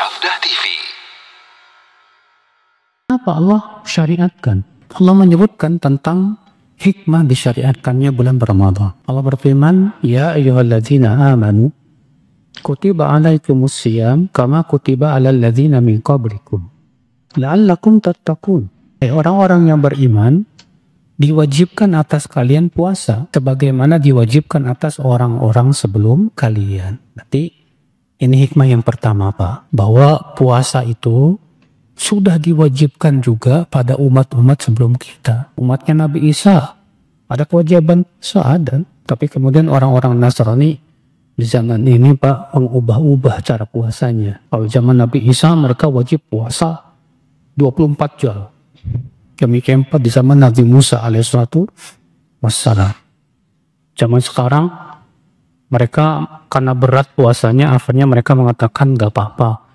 Sabda TV. Kenapa Allah syariatkan? Allah menyebutkan tentang hikmah disyariatkannya bulan Ramadan. Allah berfirman, Ya ayyuhalladzina amanu, kutiba alaikumus siyam, kama kutiba alal ladzina min qablikum, la'allakum tattaqun. Orang-orang yang beriman, diwajibkan atas kalian puasa, sebagaimana diwajibkan atas orang-orang sebelum kalian. Berarti, ini hikmah yang pertama, Pak, bahwa puasa itu sudah diwajibkan juga pada umat-umat sebelum kita. Umatnya Nabi Isa ada kewajiban puasa, ada. Tapi kemudian orang-orang Nasrani di zaman ini, Pak, mengubah-ubah cara puasanya. Kalau zaman Nabi Isa mereka wajib puasa 24 jam. Demikian di zaman Nabi Musa alaihissalatu wassalam. Zaman sekarang mereka karena berat puasanya, akhirnya mereka mengatakan gak apa-apa.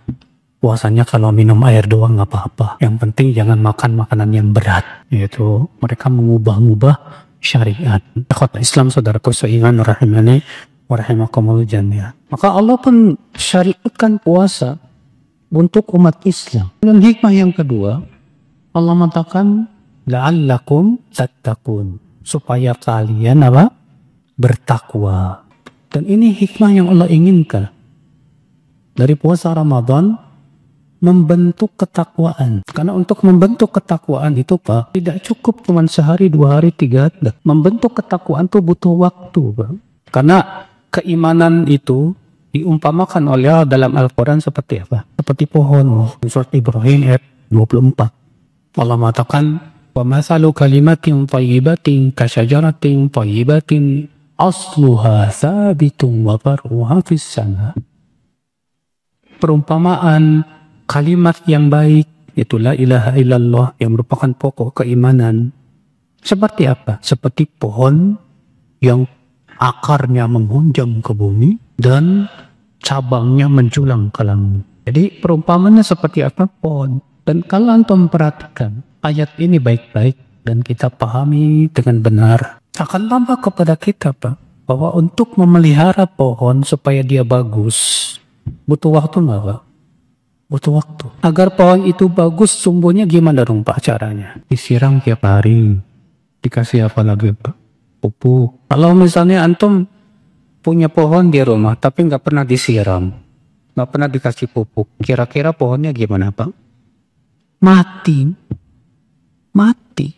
Puasanya kalau minum air doang nggak apa-apa. Yang penting jangan makan makanan yang berat. Yaitu mereka mengubah-ubah syariat. Kota Islam, saudaraku seiman rahimani wa rahimakumullah jami'an. Maka Allah pun syariatkan puasa untuk umat Islam. Dan hikmah yang kedua, Allah mengatakan la'allakum tattaqun, supaya kalian apa? Bertakwa. Dan ini hikmah yang Allah inginkan dari puasa Ramadan, membentuk ketakwaan. Karena untuk membentuk ketakwaan itu, Pak, tidak cukup cuma sehari, 2 hari, 3 hari. Membentuk ketakwaan itu butuh waktu, Pak. Karena keimanan itu diumpamakan oleh Allah dalam Al-Quran seperti apa? Seperti pohon. Surat Ibrahim ayat 24. Allah mengatakan, wa mathalu kalimatin thayyibatin kasyajaratin thayyibatin asluha thabitun wa far'uha fis sama. Perumpamaan kalimat yang baik, yaitu la ilaha illallah, yang merupakan pokok keimanan. Seperti apa? Seperti pohon yang akarnya menghunjam ke bumi dan cabangnya menjulang ke langit. Jadi perumpamannya seperti apa? Pohon. Dan kalau antum perhatikan ayat ini baik-baik dan kita pahami dengan benar, akan tampak kepada kita, Pak, bahwa untuk memelihara pohon supaya dia bagus, butuh waktu nggak, Pak? Butuh waktu. Agar pohon itu bagus tumbuhnya gimana dong, Pak, caranya? Disiram tiap hari. Dikasih apa lagi, Pak? Pupuk. Kalau misalnya antum punya pohon di rumah tapi nggak pernah disiram, nggak pernah dikasih pupuk, kira-kira pohonnya gimana, Pak? Mati. Mati.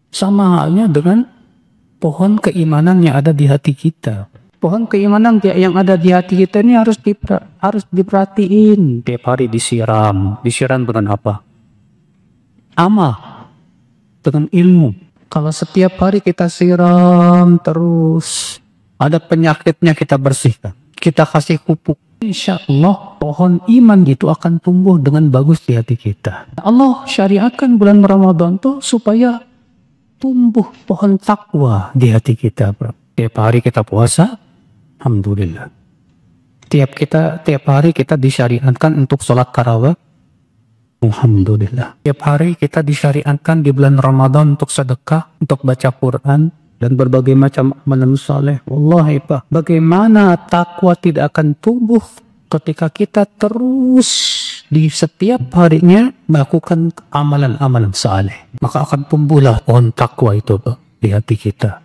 Sama halnya dengan pohon keimanan yang ada di hati kita. Pohon keimanan yang ada di hati kita ini harus diperhatiin. Tiap hari disiram. Disiram dengan apa? Amal. Dengan ilmu. Kalau setiap hari kita siram terus, ada penyakitnya kita bersihkan. Kita kasih pupuk. Insya Allah pohon iman itu akan tumbuh dengan bagus di hati kita. Allah syariatkan bulan Ramadan tuh supaya tumbuh pohon takwa di hati kita, bro. Tiap hari kita puasa, alhamdulillah. Tiap hari kita disyariatkan untuk sholat tarawih, alhamdulillah. Tiap hari kita disyariatkan di bulan Ramadan untuk sedekah, untuk baca Quran, dan berbagai macam amalan saleh. Wallahi, Pak, bagaimana takwa tidak akan tumbuh ketika kita terus di setiap harinya melakukan amalan-amalan saleh. Maka akan tumbuhlah pohon takwa itu, Pak, di hati kita.